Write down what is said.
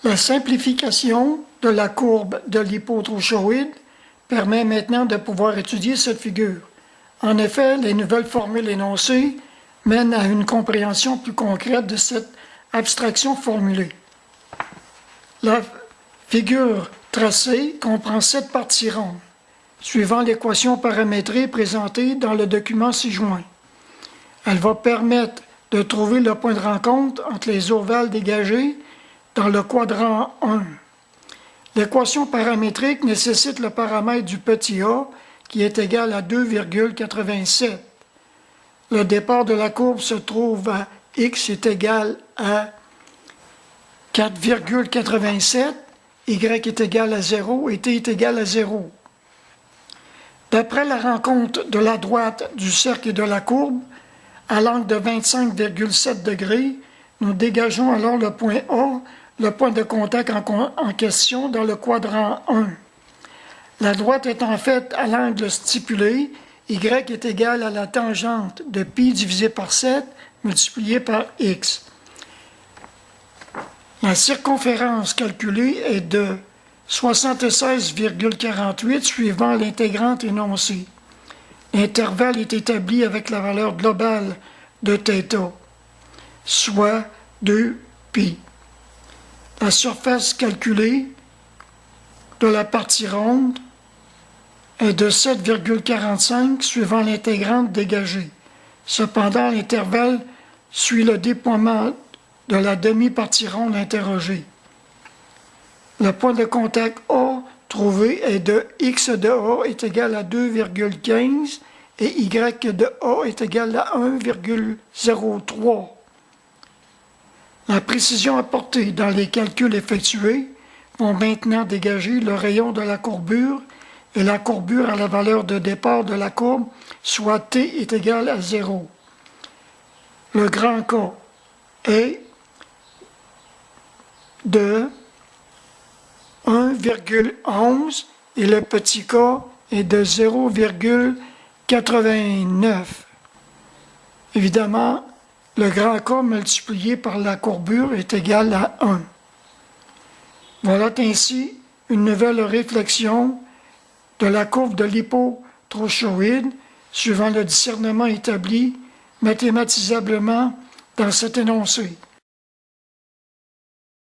La simplification de la courbe de l'hypotrouchoïde permet maintenant de pouvoir étudier cette figure. En effet, les nouvelles formules énoncées mènent à une compréhension plus concrète de cette abstraction formulée. La figure tracée comprend 7 parties rondes, suivant l'équation paramétrée présentée dans le document ci-joint. Elle va permettre de trouver le point de rencontre entre les ovales dégagés dans le quadrant 1. L'équation paramétrique nécessite le paramètre du petit a qui est égal à 2,87. Le départ de la courbe se trouve à x est égal à 4,87, y est égal à 0 et t est égal à 0. D'après la rencontre de la droite du cercle et de la courbe, à l'angle de 25,7 degrés, nous dégageons alors le point A, le point de contact en question dans le quadrant 1. La droite est en fait à l'angle stipulé, y est égal à la tangente de pi divisé par 7 multiplié par x. La circonférence calculée est de 76,48 suivant l'intégrante énoncée. L'intervalle est établi avec la valeur globale de θ, soit 2π. La surface calculée de la partie ronde est de 7,45 suivant l'intégrante dégagée. Cependant, l'intervalle suit le déploiement de la demi-partie ronde interrogée. Le point de contact A trouvé est de x de A est égal à 2,15 et y de A est égal à 1,03. La précision apportée dans les calculs effectués vont maintenant dégager le rayon de la courbure et la courbure à la valeur de départ de la courbe, soit t est égal à 0. Le grand K est de 1,11 et le petit k est de 0,89. Évidemment, le grand K multiplié par la courbure est égal à 1. Voilà ainsi une nouvelle réflexion de la courbe de l'hypotrouchoïde suivant le discernement établi mathématisablement dans cet énoncé.